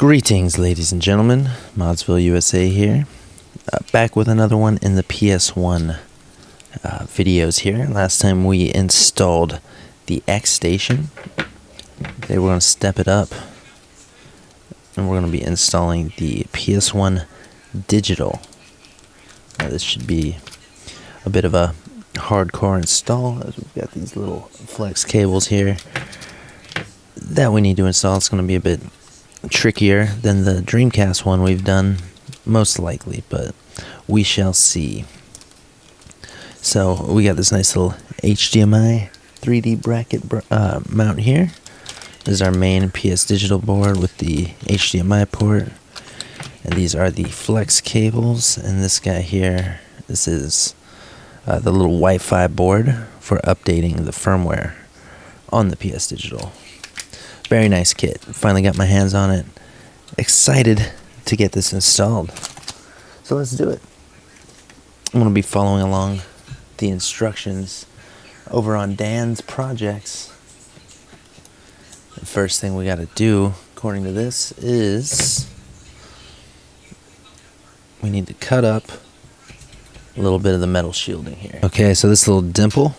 Greetings, ladies and gentlemen. ModzvilleUSA here. Back with another one in the PS1 videos here. Last time we installed the X Station. Today we're going to step it up. And we're going to be installing the PS1 Digital. This should be a bit of a hardcore install, as we've got these little flex cables here that we need to install. It's going to be a bit trickier than the Dreamcast one we've done, most likely, but we shall see. So we got this nice little HDMI 3D bracket mount here. This is our main PS1Digital board with the HDMI port, and these are the flex cables. And this guy here, this is the little Wi-Fi board for updating the firmware on the PS1Digital. Very nice kit. Finally got my hands on it. Excited to get this installed. So let's do it. I'm going to be following along the instructions over on Dan's projects. The first thing we got to do, according to this, is we need to cut up a little bit of the metal shielding here. Okay, so this little dimple,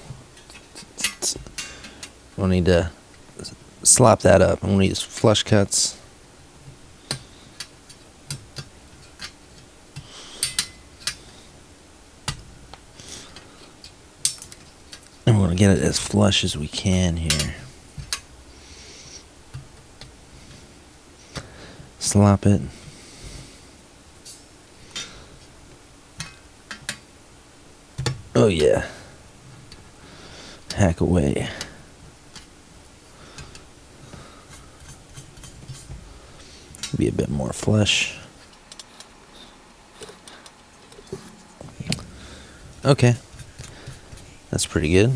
we'll need to slop that up. I'm going to use flush cuts. And we're going to get it as flush as we can here. Slop it. Oh yeah. Hack away. Be a bit more flush. Okay. That's pretty good.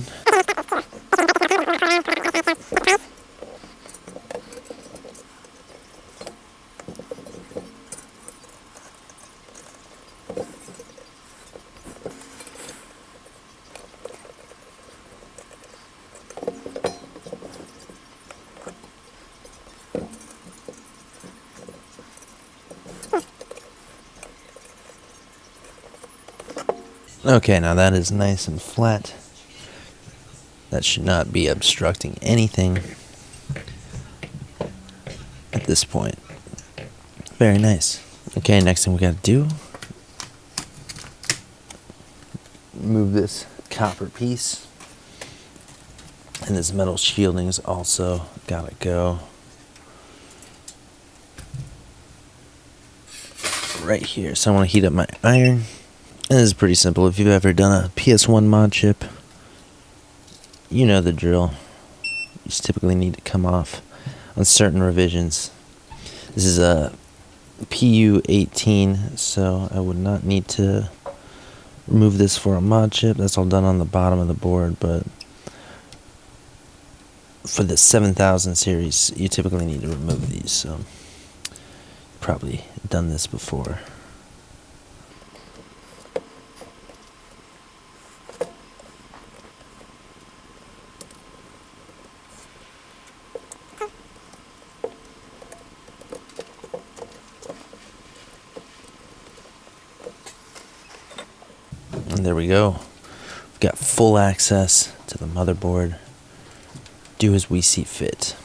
Okay, now that is nice and flat. That should not be obstructing anything at this point. Very nice. Okay, next thing we gotta do, move this copper piece. And this metal shielding is also gotta go right here. So I want to heat up my iron. And this is pretty simple. If you've ever done a PS1 mod chip, you know the drill. You just typically need to come off on certain revisions. This is a Pu-18, so I would not need to remove this for a mod chip. That's all done on the bottom of the board, but for the 7000 series, you typically need to remove these, so probably done this before. And there we go. We've got full access to the motherboard. Do as we see fit.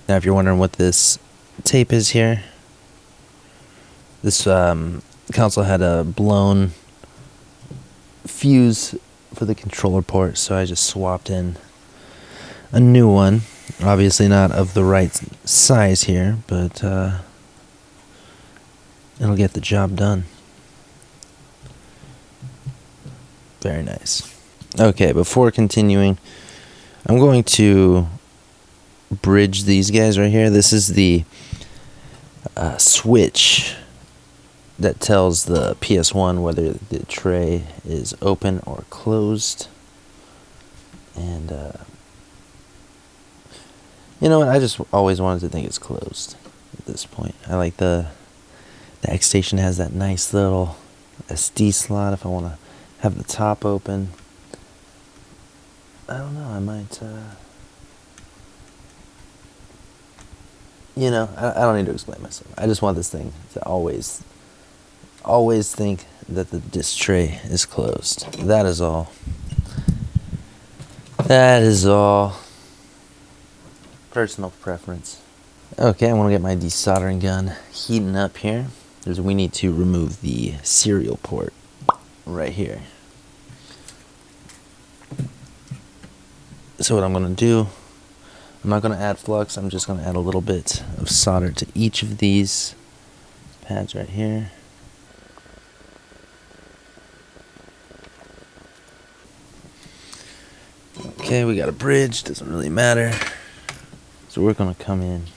Now, if you're wondering what this tape is here, this console had a blown fuse for the controller port, so I just swapped in a new one. Obviously not of the right size here, but it'll get the job done. Very nice. Okay, before continuing, I'm going to bridge these guys right here. This is the switch that tells the PS1 whether the tray is open or closed. And you know what? I just always wanted to think it's closed at this point. I like the X Station has that nice little SD slot if I want to have the top open. I don't know, I might you know, I don't need to explain myself. I just want this thing to always think that the disc tray is closed. That is all. That is all. Personal preference. Okay, I want to get my desoldering gun heating up here. We need to remove the serial port right here. So what I'm going to do, I'm not going to add flux, I'm just going to add a little bit of solder to each of these pads right here. Okay, we got a bridge, doesn't really matter. So we're going to come in.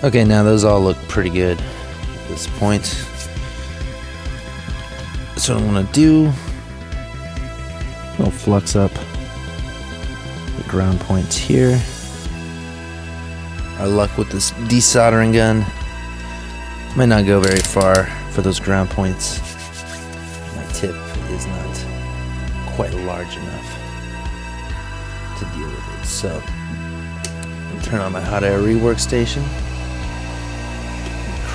Okay, now those all look pretty good at this point. So what I'm going to do, I'll flux up the ground points here. Our luck with this desoldering gun might not go very far for those ground points. My tip is not quite large enough to deal with it. So I'll turn on my hot air rework station.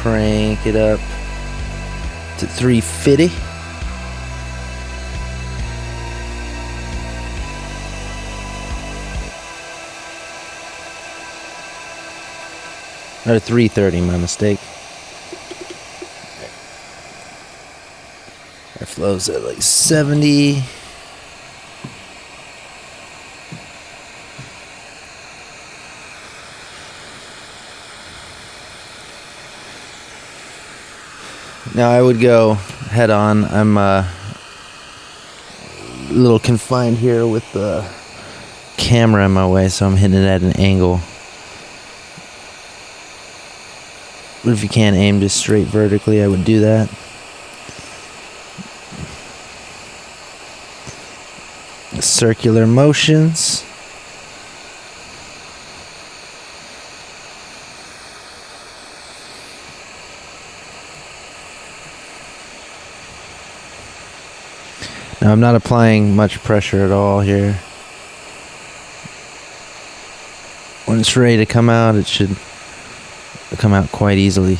Crank it up to 350. Or 330, my mistake. Air flows at like 70. Now I would go head on. I'm a little confined here with the camera in my way, so I'm hitting it at an angle. But if you can't aim just straight vertically, I would do that. Circular motions. Now I'm not applying much pressure at all here. When it's ready to come out, it should come out quite easily.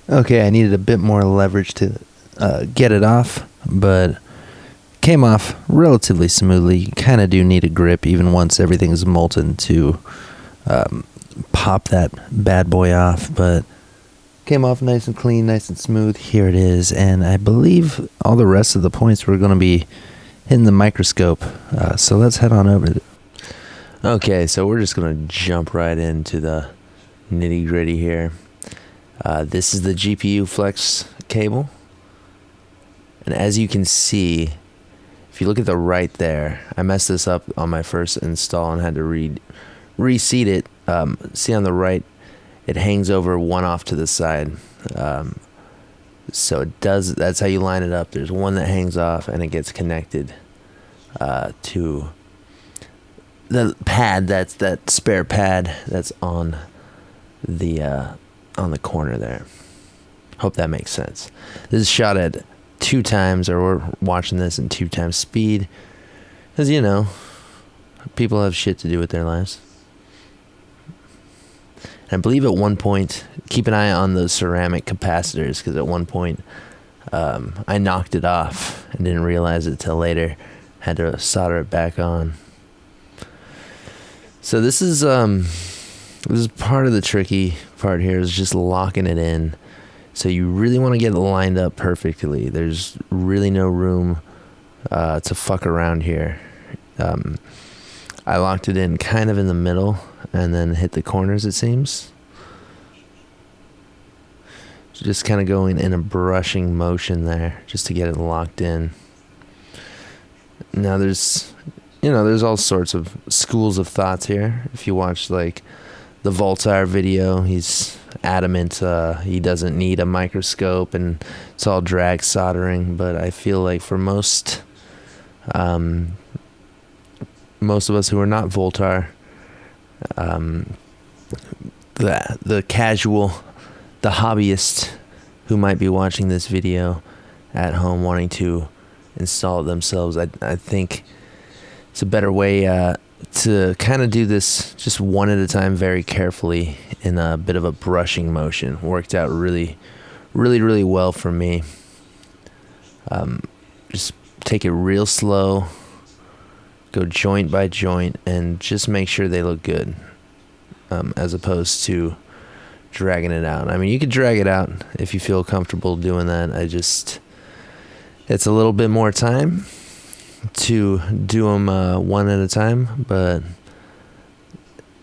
Okay, I needed a bit more leverage to get it off, but came off relatively smoothly. You kind of do need a grip even once everything's molten to pop that bad boy off, but came off nice and clean, nice and smooth. Here it is, and I believe all the rest of the points were going to be in the microscope, so let's head on over. Okay, so we're just going to jump right into the nitty gritty here. This is the GPU flex cable, and as you can see, if you look at the right there, I messed this up on my first install and had to reseat it. See on the right, it hangs over one off to the side, so it does. That's how you line it up. There's one that hangs off and it gets connected to the pad. That's that spare pad that's on the corner there. Hope that makes sense. This is shot at 2 times, or we're watching this in 2 times speed, because you know, people have shit to do with their lives. And I believe at one point, keep an eye on those ceramic capacitors, because at one point I knocked it off and didn't realize it till later. had to solder it back on. So this is part of the tricky part here, is just locking it in. So you really want to get it lined up perfectly. There's really no room to fuck around here. I locked it in kind of in the middle and then hit the corners, it seems. Just kind of going in a brushing motion there just to get it locked in. Now there's all sorts of schools of thoughts here. If you watch like the Voltaire video, he's adamant he doesn't need a microscope and it's all drag soldering. But I feel like for most of us who are not Voltaire, the casual, the hobbyist who might be watching this video at home wanting to install it themselves, I think it's a better way to kind of do this just one at a time, very carefully, in a bit of a brushing motion. Worked out really well for me. Just take it real slow, go joint by joint, and just make sure they look good, as opposed to dragging it out. I mean, you could drag it out if you feel comfortable doing that. It's a little bit more time to do them one at a time, but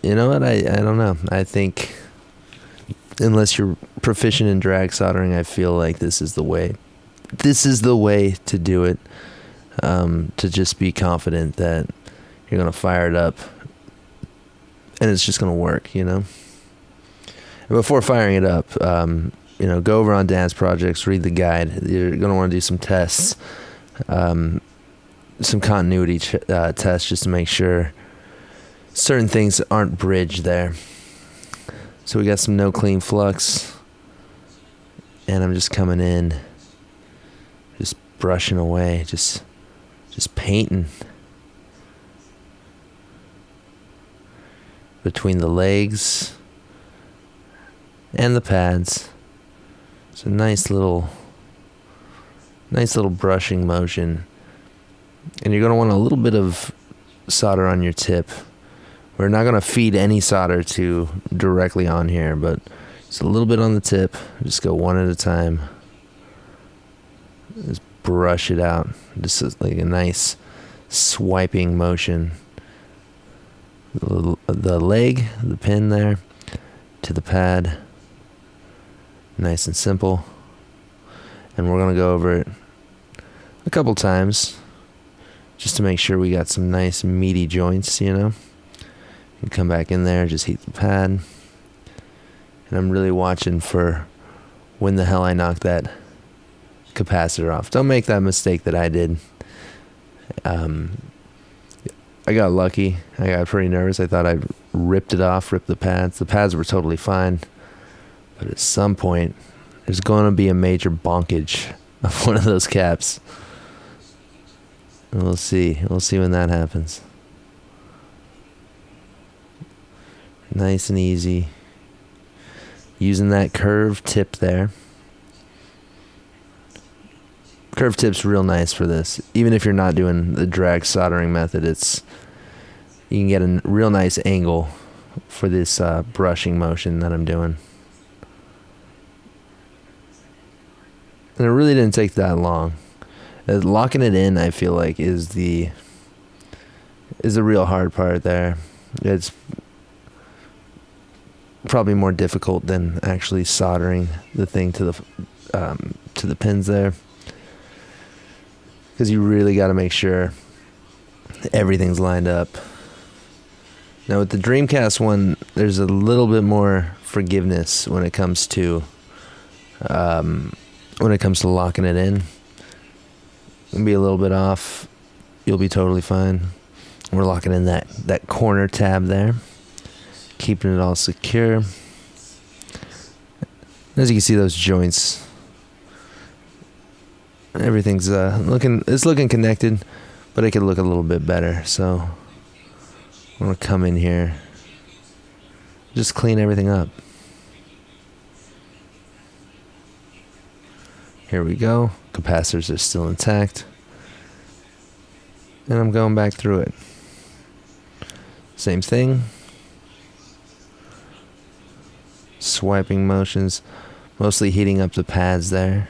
you know what? I don't know. I think unless you're proficient in drag soldering, I feel like this is the way. This is the way to do it. To just be confident that you're gonna fire it up and it's just gonna work, you know. And before firing it up, go over on Dan's projects, read the guide. You're gonna want to do some tests, some continuity tests, just to make sure certain things aren't bridged there. So we got some no clean flux, and I'm just coming in, just brushing away, just painting between the legs and the pads. It's a nice little brushing motion. And you're going to want a little bit of solder on your tip. We're not going to feed any solder to directly on here, but just a little bit on the tip. Just go one at a time. Just brush it out. Just like a nice swiping motion. The leg, the pin there, to the pad. Nice and simple. And we're going to go over it a couple times just to make sure we got some nice meaty joints, you know. You come back in there, just heat the pad. And I'm really watching for when the hell I knock that capacitor off. Don't make that mistake that I did. I got lucky. I got pretty nervous. I thought I ripped it off, ripped the pads. The pads were totally fine. But at some point, there's going to be a major bonkage of one of those caps. And we'll see. We'll see when that happens. Nice and easy. Using that curved tip there. Curved tip's real nice for this. Even if you're not doing the drag soldering method, you can get a real nice angle for this brushing motion that I'm doing. And it really didn't take that long. Locking it in, I feel like, is the real hard part there. It's probably more difficult than actually soldering the thing to the pins there, because you really got to make sure everything's lined up. Now with the Dreamcast one, there's a little bit more forgiveness when it comes to locking it in. It'll be a little bit off. You'll be totally fine. We're locking in that corner tab there, keeping it all secure. As you can see, those joints, everything's looking connected, but it could look a little bit better. So I'm gonna come in here, just clean everything up. Here we go. Capacitors are still intact. and I'm going back through it. Same thing. Swiping motions, mostly heating up the pads there.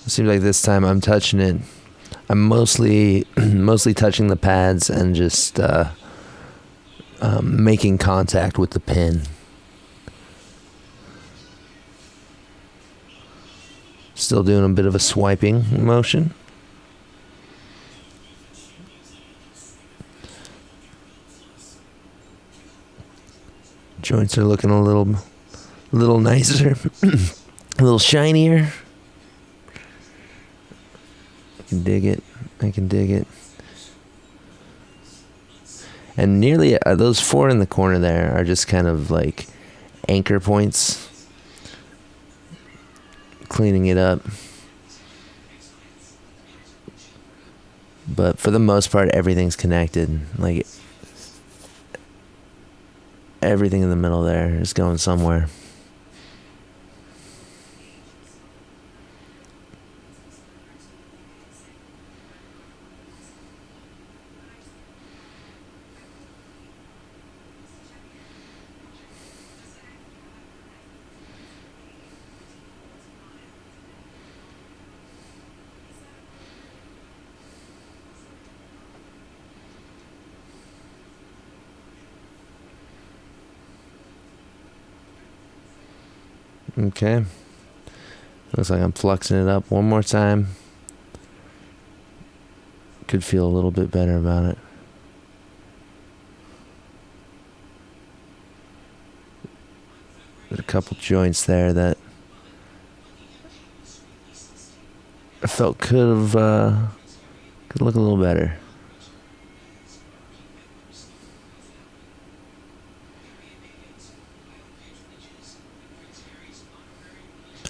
It seems like this time I'm touching it. I'm mostly touching the pads and just making contact with the pin. Still doing a bit of a swiping motion. Joints are looking a little nicer, a little shinier. I can dig it. I can dig it. And nearly those 4 in the corner there are just kind of like anchor points. Cleaning it up. But for the most part, everything's connected. Like everything in the middle there is going somewhere. Okay. Looks like I'm fluxing it up one more time. Could feel a little bit better about it. There's a couple joints there that I felt could look a little better.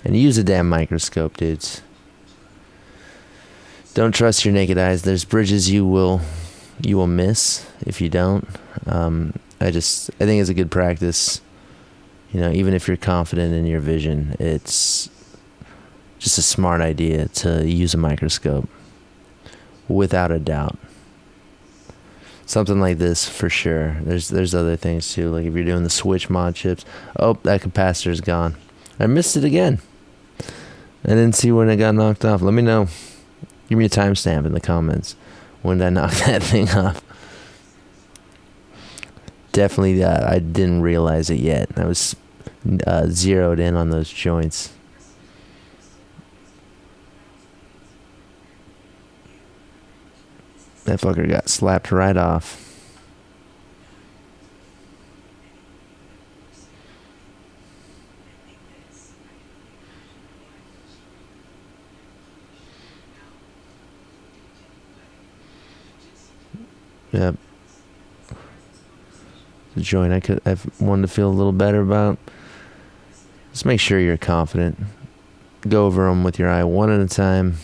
And use a damn microscope, dudes. Don't trust your naked eyes. There's bridges you will miss if you don't. I think it's a good practice. You know, even if you're confident in your vision, it's just a smart idea to use a microscope, without a doubt. Something like this for sure. There's other things too, like if you're doing the switch mod chips. Oh, that capacitor's gone. I missed it again. I didn't see when it got knocked off. Let me know. Give me a timestamp in the comments. When did I knock that thing off? Definitely, I didn't realize it yet. I was zeroed in on those joints. That fucker got slapped right off. Yep. The joint I've wanted to feel a little better about. Just make sure you're confident. Go over them with your eye one at a time.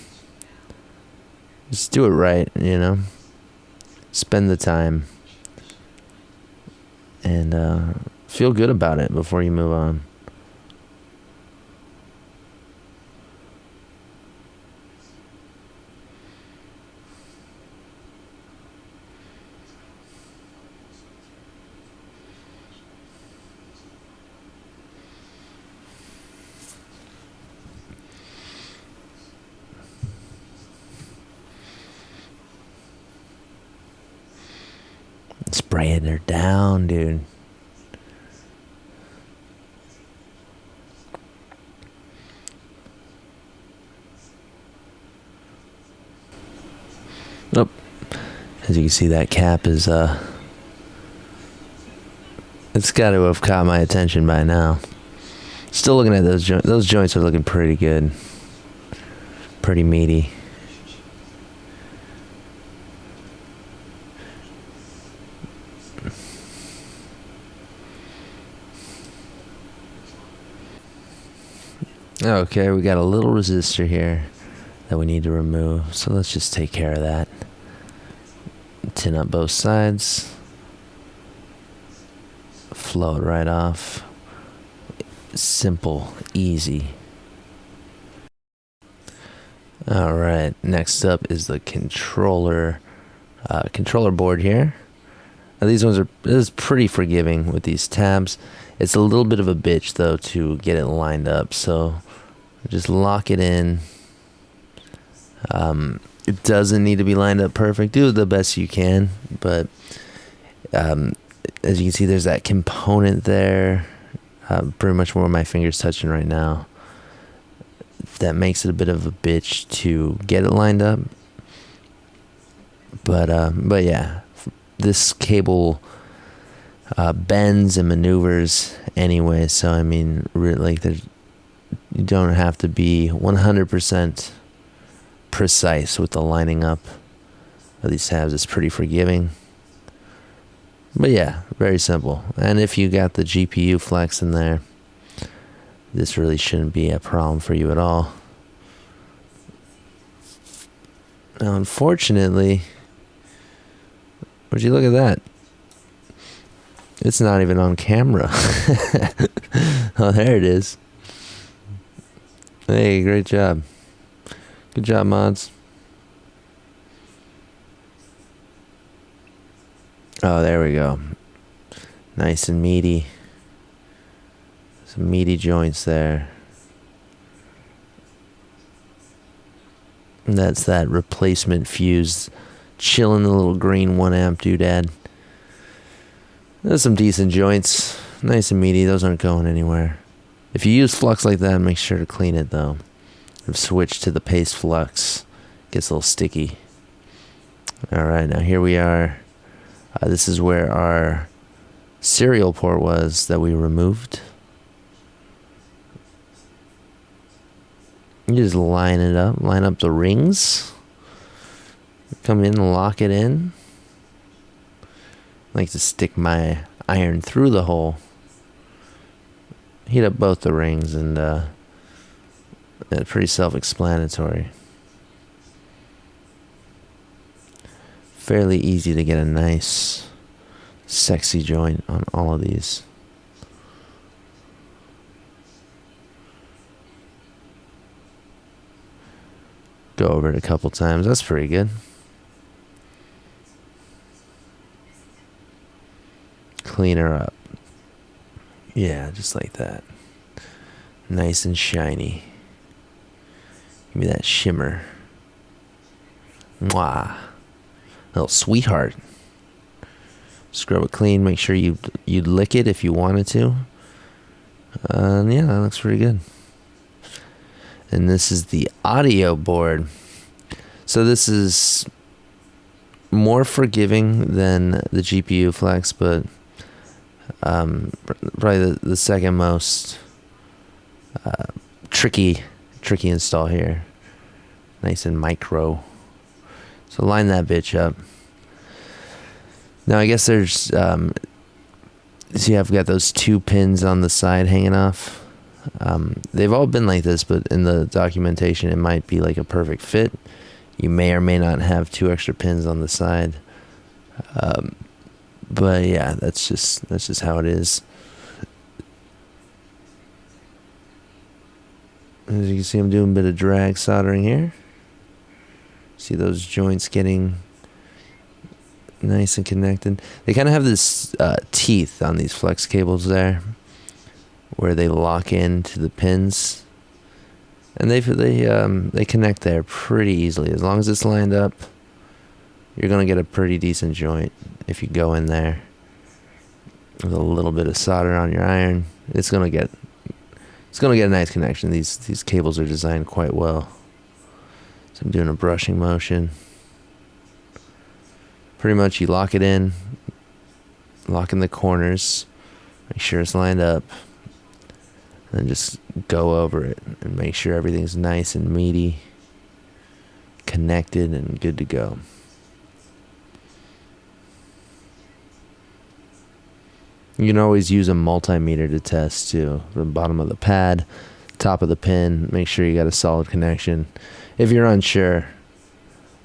Just do it right, you know. Spend the time. And feel good about it before you move on. Spraying her down, dude. Nope. As you can see, that cap is it's got to have caught my attention by now. Still looking at those joints. Those joints are looking pretty good. Pretty meaty. Okay, we got a little resistor here that we need to remove, so let's just take care of that. Tin up both sides. Flow it right off. Simple, easy. All right, next up is the controller board here. Now these ones is pretty forgiving with these tabs. It's a little bit of a bitch though to get it lined up, so just lock it in. It doesn't need to be lined up perfect. Do the best you can, but as you can see, there's that component there, pretty much where my finger's touching right now. That makes it a bit of a bitch to get it lined up. But yeah, this cable bends and maneuvers anyway, so I mean, really, like, you don't have to be 100% precise with the lining up of these tabs. It's pretty forgiving. But yeah, very simple. And if you got the GPU Flex in there, this really shouldn't be a problem for you at all. Now, unfortunately, would you look at that? It's not even on camera. Oh, there it is. Hey, great job. Good job, mods. Oh, there we go. Nice and meaty. Some meaty joints there. And that's that replacement fuse chilling the little green 1 amp doodad. There's some decent joints. Nice and meaty. Those aren't going anywhere. If you use flux like that, make sure to clean it though. I've switched to the paste flux. Gets a little sticky. Alright, now here we are. This is where our serial port was that we removed. You just line it up, line up the rings. Come in and lock it in. I like to stick my iron through the hole. Heat up both the rings, and it's pretty self-explanatory. Fairly easy to get a nice, sexy joint on all of these. Go over it a couple times. That's pretty good. Clean her up. Yeah, just like that. Nice and shiny. Give me that shimmer. Mwah. Little sweetheart. Scrub it clean. Make sure you'd lick it if you wanted to. Yeah, that looks pretty good. And this is the audio board. So this is more forgiving than the GPU Flex, but probably the second most tricky install here. Nice and micro. So line that bitch up. Now I guess there's see, I've got those 2 pins on the side hanging off. They've all been like this, but in the documentation it might be like a perfect fit. You may or may not have 2 extra pins on the side. But yeah, that's just how it is. As you can see, I'm doing a bit of drag soldering here. See those joints getting nice and connected. They kind of have this teeth on these flex cables there, where they lock into the pins, and they connect there pretty easily. As long as it's lined up, you're gonna get a pretty decent joint if you go in there with a little bit of solder on your iron. It's gonna get a nice connection. These cables are designed quite well. So I'm doing a brushing motion. Pretty much you lock it in, lock in the corners, make sure it's lined up, and then just go over it and make sure everything's nice and meaty, connected, and good to go. You can always use a multimeter to test too. The bottom of the pad, top of the pin, make sure you got a solid connection. If you're unsure,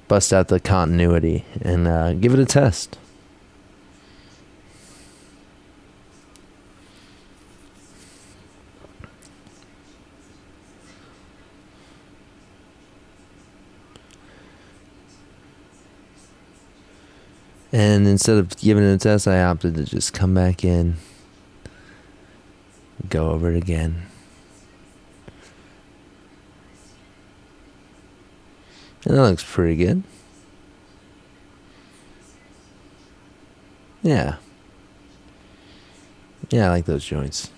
bust out the continuity and give it a test. And instead of giving it a test, I opted to just come back in, go over it again. And that looks pretty good. Yeah. Yeah, I like those joints.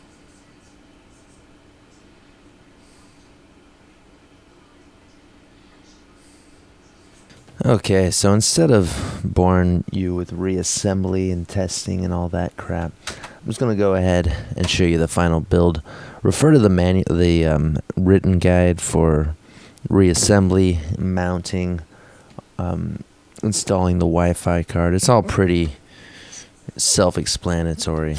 Okay, so instead of boring you with reassembly and testing and all that crap, I'm just going to go ahead and show you the final build. Refer to the written guide for reassembly, mounting, installing the Wi-Fi card. It's all pretty self-explanatory.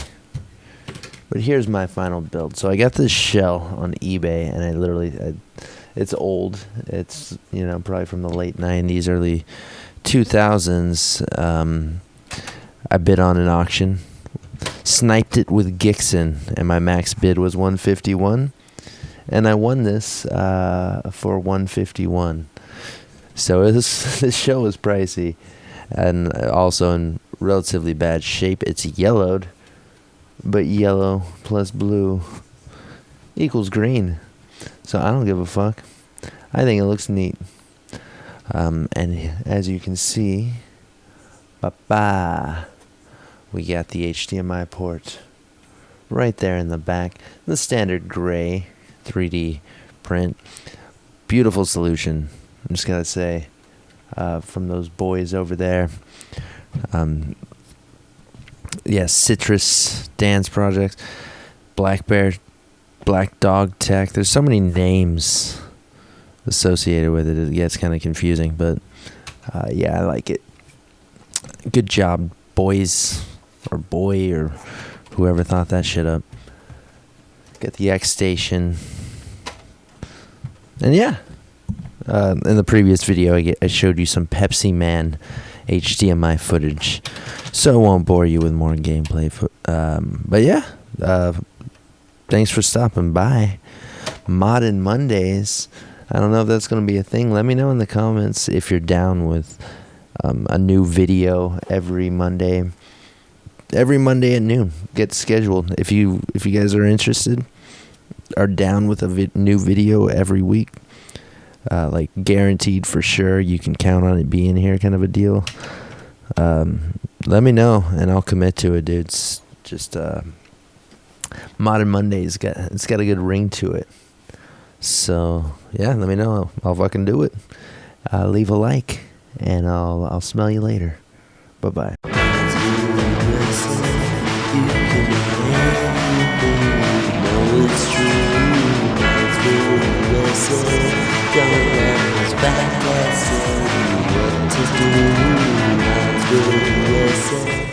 But here's my final build. So I got this shell on eBay, and it's old. It's, probably from the late 90s, early 2000s. I bid on an auction, sniped it with Gixxon, and my max bid was 151, and I won this for 151. So this shell was pricey, and also in relatively bad shape. It's yellowed, but yellow plus blue equals green. So I don't give a fuck. I think it looks neat. And as you can see, we got the HDMI port right there in the back. The standard gray 3D print. Beautiful solution. I'm just gotta say, from those boys over there. Citrus Dance Projects, Black Bear, Black Dog Tech. There's so many names associated with it. It gets kind of confusing, but I like it. Good job, boys, or boy, or whoever thought that shit up. Got the X Station, and in the previous video, I showed you some Pepsi Man HDMI footage, so I won't bore you with more gameplay. Thanks for stopping by. Modding Mondays. I don't know if that's going to be a thing. Let me know in the comments if you're down with a new video every Monday. Every Monday at noon. Get scheduled. If you guys are interested, are down with a new video every week, like guaranteed for sure, you can count on it being here kind of a deal. Let me know and I'll commit to it, dude. It's just Modern Mondays it's got a good ring to it. So let me know. I'll fucking do it. Leave a like and I'll smell you later. Bye bye. Back, I say what to do.